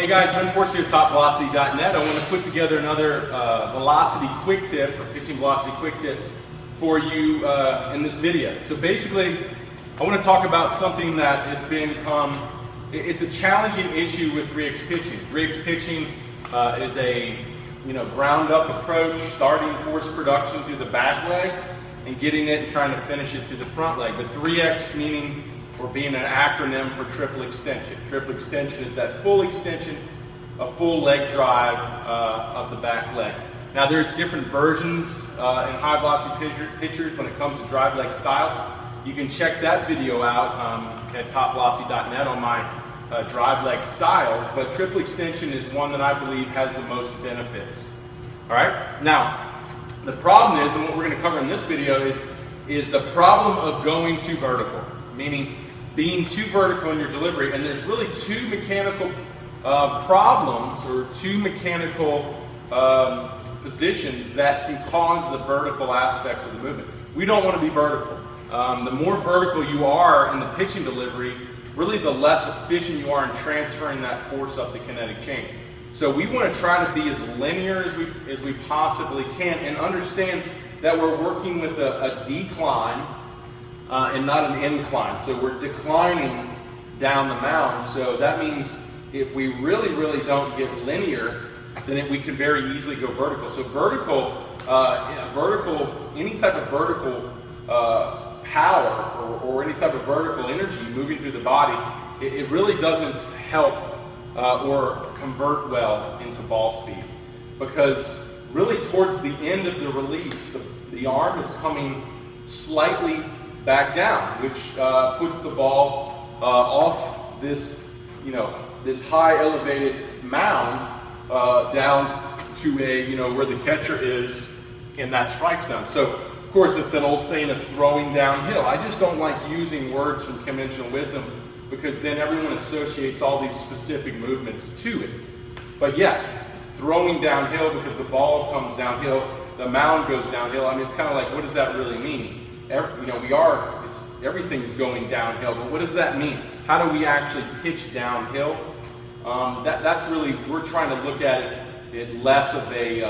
Hey guys, Ben Force here at TopVelocity.net. I want to put together another velocity quick tip, or pitching velocity quick tip for you in this video. So basically, I want to talk about something that has become, it's a challenging issue with 3x pitching. 3x pitching is a ground up approach, starting force production through the back leg and getting it and trying to finish it through the front leg. But 3x meaning, or being an acronym for triple extension. Triple extension is that full extension, a full leg drive of the back leg. Now there's different versions in high velocity pitchers when it comes to drive leg styles. You can check that video out at topvelocity.net on my drive leg styles, but triple extension is one that I believe has the most benefits. All right, now the problem is, and what we're going to cover in this video is the problem of going too vertical, meaning being too vertical in your delivery. And there's really two mechanical problems, or two mechanical positions that can cause the vertical aspects of the movement. We don't want to be vertical. The more vertical you are in the pitching delivery, really the less efficient you are in transferring that force up the kinetic chain. So we want to try to be as linear as we possibly can, and understand that we're working with a decline and not an incline. So we're declining down the mound. So that means if we really don't get linear, then we can very easily go vertical. So any type of vertical power or any type of vertical energy moving through the body, it really doesn't help or convert well into ball speed, because really towards the end of the release, the arm is coming slightly back down, which puts the ball off this, this high elevated mound down to where the catcher is in that strike zone. So of course it's an old saying of throwing downhill. I just don't like using words from conventional wisdom, because then everyone associates all these specific movements to it. But yes, throwing downhill, because the ball comes downhill, the mound goes downhill. I mean, it's kind of like, what does that really mean? Everything's going downhill, but what does that mean? How do we actually pitch downhill? That's really, we're trying to look at it less of a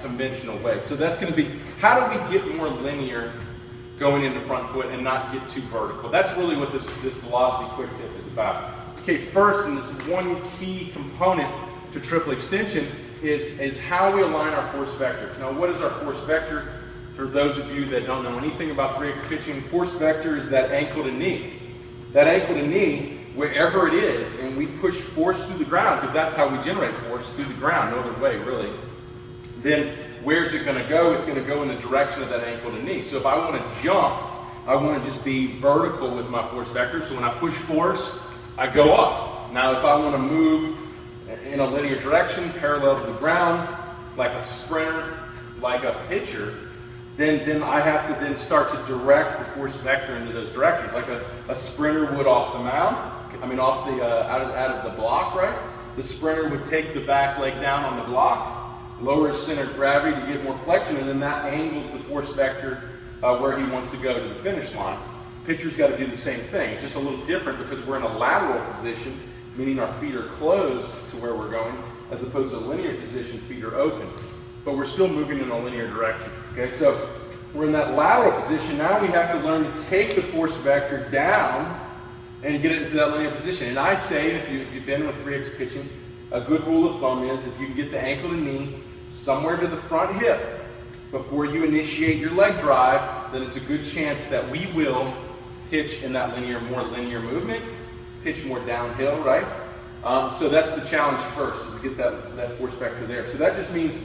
conventional way. So that's going to be, how do we get more linear going into front foot and not get too vertical? That's really what this velocity quick tip is about. Okay, first, and it's one key component to triple extension, is how we align our force vectors. Now, what is our force vector? For those of you that don't know anything about 3x pitching, force vector is that ankle to knee. That ankle to knee, wherever it is, and we push force through the ground, because that's how we generate force, through the ground, no other way really. Then where's it going to go? It's going to go in the direction of that ankle to knee. So if I want to jump, I want to just be vertical with my force vector. So when I push force, I go up. Now if I want to move in a linear direction, parallel to the ground, like a sprinter, like a pitcher, then I have to then start to direct the force vector into those directions, like a sprinter would off the mound. Off the out of the block, right? The sprinter would take the back leg down on the block, lower his center of gravity to get more flexion, and then that angles the force vector where he wants to go to the finish line. Pitcher's got to do the same thing. It's just a little different because we're in a lateral position, meaning our feet are closed to where we're going, as opposed to a linear position, feet are open. But we're still moving in a linear direction. Okay, so we're in that lateral position. Now we have to learn to take the force vector down and get it into that linear position. And I say, if you've been with 3x pitching, a good rule of thumb is if you can get the ankle to knee somewhere to the front hip before you initiate your leg drive, then it's a good chance that we will pitch in that more linear movement, pitch more downhill, right? So that's the challenge first, is to get that force vector there. So that just means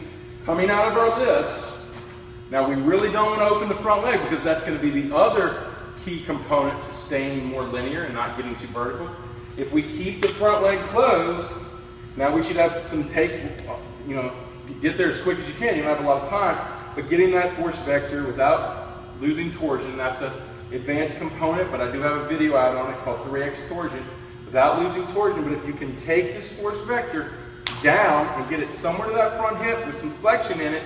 coming out of our lifts. Now we really don't want to open the front leg, because that's going to be the other key component to staying more linear and not getting too vertical. If we keep the front leg closed, now we should have some get there as quick as you can. You don't have a lot of time, but getting that force vector without losing torsion, that's an advanced component, but I do have a video out on it called 3x torsion, without losing torsion. But if you can take this force vector down and get it somewhere to that front hip with some flexion in it,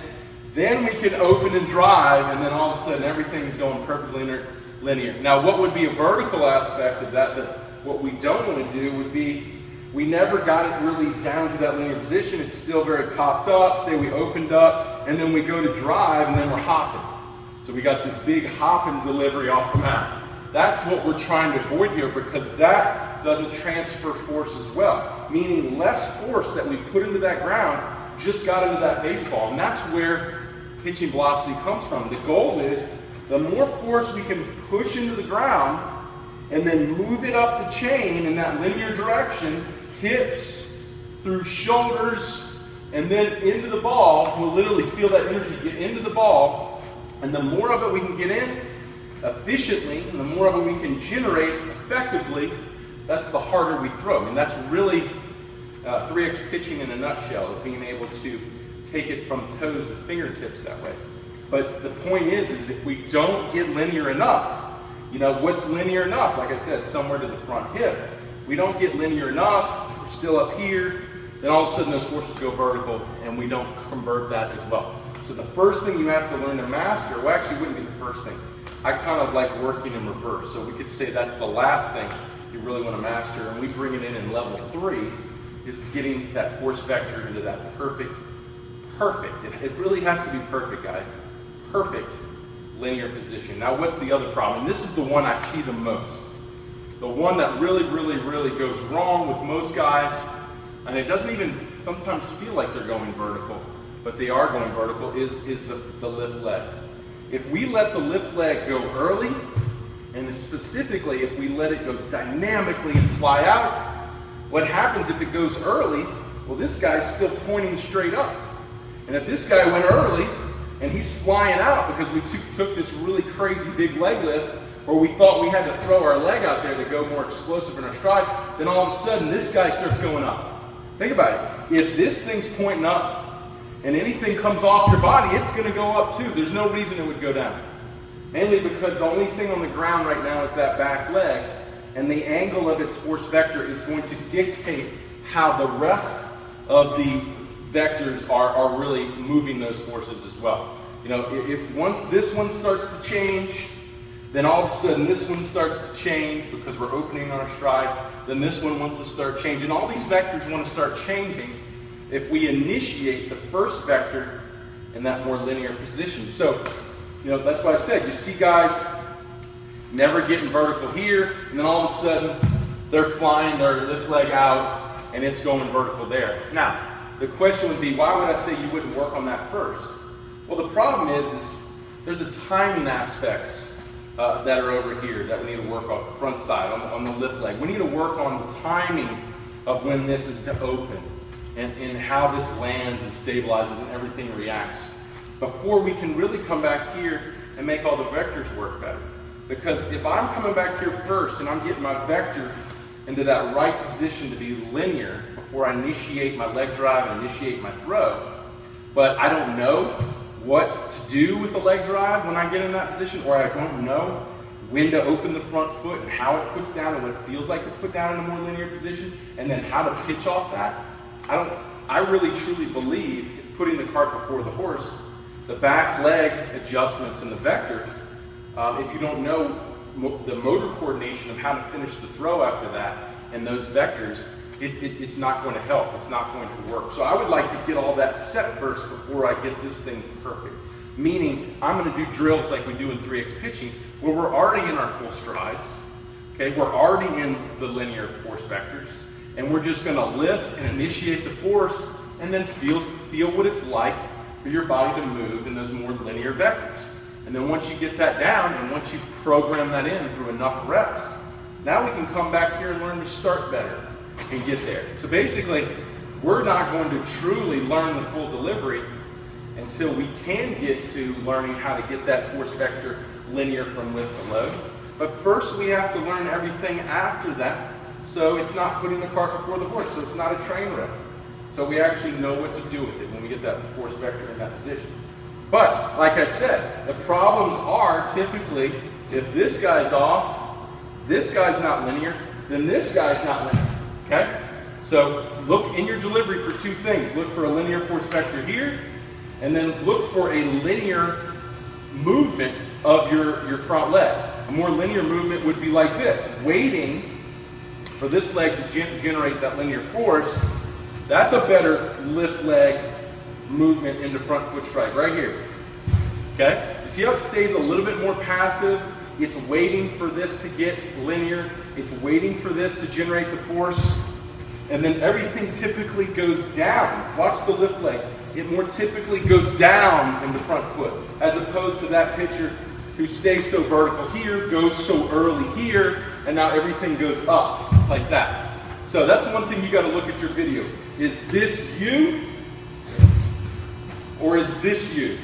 then we can open and drive, and then all of a sudden everything is going perfectly linear. Now what would be a vertical aspect of that, what we don't want to do would be we never got it really down to that linear position. It's still very popped up. Say we opened up, and then we go to drive, and then we're hopping. So we got this big hopping delivery off the mat. That's what we're trying to avoid here, because that doesn't transfer force as well. Meaning less force that we put into that ground just got into that baseball. And that's where pitching velocity comes from. The goal is the more force we can push into the ground and then move it up the chain in that linear direction, hips through shoulders and then into the ball, we'll literally feel that energy get into the ball. And the more of it we can get in efficiently, and the more of it we can generate effectively, that's the harder we throw. I mean, that's really 3X pitching in a nutshell, is being able to take it from toes to fingertips that way. But the point is if we don't get linear enough, you know, what's linear enough? Like I said, somewhere to the front hip. We don't get linear enough, we're still up here, then all of a sudden those forces go vertical and we don't convert that as well. So the first thing you have to learn to master, well, actually it wouldn't be the first thing. I kind of like working in reverse. So we could say that's the last thing you really want to master, and we bring it in level 3, is getting that force vector into that perfect. It really has to be perfect, guys. Perfect linear position. Now what's the other problem? And this is the one I see the most. The one that really goes wrong with most guys, and it doesn't even sometimes feel like they're going vertical, but they are going vertical, is the lift leg. If we let the lift leg go early, and specifically if we let it go dynamically and fly out, what happens if it goes early? Well, this guy's still pointing straight up. And if this guy went early and he's flying out because we took this really crazy big leg lift, or we thought we had to throw our leg out there to go more explosive in our stride, then all of a sudden this guy starts going up. Think about it. If this thing's pointing up and anything comes off your body, it's going to go up too. There's no reason it would go down. Mainly because the only thing on the ground right now is that back leg, and the angle of its force vector is going to dictate how the rest of the vectors are really moving those forces as well. You know, if once this one starts to change, then all of a sudden this one starts to change because we're opening our stride, then this one wants to start changing. All these vectors want to start changing if we initiate the first vector in that more linear position. So, you know, that's why I said, you see guys never getting vertical here, and then all of a sudden they're flying their lift leg out and it's going vertical there. Now, the question would be, why would I say you wouldn't work on that first? Well, the problem is there's a timing aspects that are over here that we need to work on the front side, on the lift leg. We need to work on the timing of when this is to open and how this lands and stabilizes and everything reacts before we can really come back here and make all the vectors work better. Because if I'm coming back here first and I'm getting my vector into that right position to be linear before I initiate my leg drive and initiate my throw, but I don't know what to do with the leg drive when I get in that position, or I don't know when to open the front foot and how it puts down and what it feels like to put down in a more linear position, and then how to pitch off that, I really truly believe it's putting the cart before the horse. The back leg adjustments in the vector, if you don't know the motor coordination of how to finish the throw after that and those vectors, it's not going to help. It's not going to work. So I would like to get all that set first before I get this thing perfect. Meaning, I'm going to do drills like we do in 3X pitching, where we're already in our full strides. Okay, we're already in the linear force vectors, and we're just going to lift and initiate the force, and then feel what it's like for your body to move in those more linear vectors. And then once you get that down, and once you've programmed that in through enough reps, now we can come back here and learn to start better and get there. So basically, we're not going to truly learn the full delivery until we can get to learning how to get that force vector linear from lift to load. But first we have to learn everything after that, so it's not putting the cart before the horse, so it's not a train wreck. So we actually know what to do with it when we get that force vector in that position. But, like I said, the problems are typically, if this guy's off, this guy's not linear, then this guy's not linear, okay? So look in your delivery for two things. Look for a linear force vector here, and then look for a linear movement of your front leg. A more linear movement would be like this, waiting for this leg to generate that linear force, that's a better lift leg movement into front foot strike right here. Okay? You see how it stays a little bit more passive? It's waiting for this to get linear. It's waiting for this to generate the force. And then everything typically goes down. Watch the lift leg. It more typically goes down in the front foot, as opposed to that pitcher who stays so vertical here, goes so early here, and now everything goes up like that. So that's the one thing you got to look at your video. Is this you, or is this you?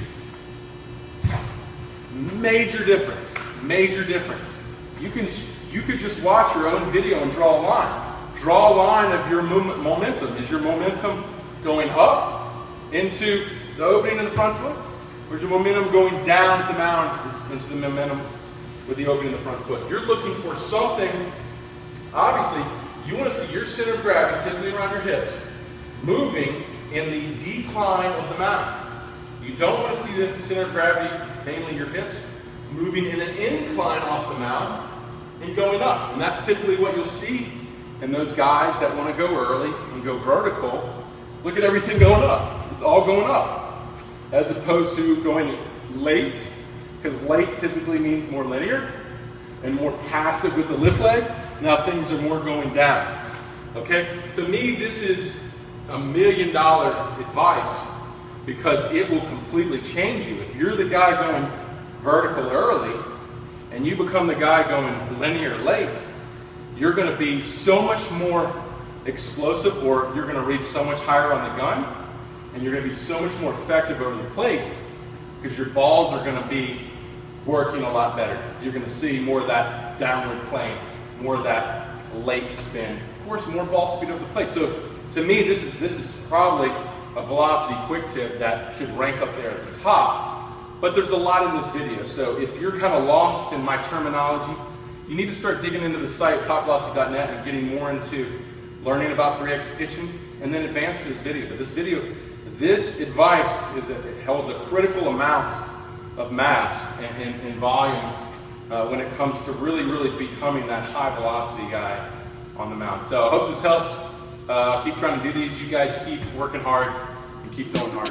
Major difference. Major difference. You could just watch your own video and draw a line. Draw a line of your momentum. Is your momentum going up into the opening of the front foot? Or is your momentum going down the mound into the momentum with the opening of the front foot? You're looking for something, obviously, you want to see your center of gravity, typically around your hips, moving in the decline of the mound. You don't want to see the center of gravity, mainly your hips, moving in an incline off the mound and going up. And that's typically what you'll see in those guys that want to go early and go vertical. Look at everything going up. It's all going up. As opposed to going late, because late typically means more linear and more passive with the lift leg. Now things are more going down. Okay? To me, this is $1 million advice, because it will completely change you. If you're the guy going vertical early and you become the guy going linear late, you're going to be so much more explosive, or you're going to reach so much higher on the gun, and you're going to be so much more effective over the plate, because your balls are going to be working a lot better. You're going to see more of that downward plane, more of that late spin. Of course, more ball speed over the plate. So to me, this is probably a velocity quick tip that should rank up there at the top. But there's a lot in this video. So if you're kind of lost in my terminology, you need to start digging into the site, topvelocity.net, and getting more into learning about 3X pitching, and then advance this video. But this advice is that it holds a critical amount of mass and volume when it comes to really becoming that high velocity guy on the mound. So I hope this helps. Keep trying to do these. You guys keep working hard and keep going hard.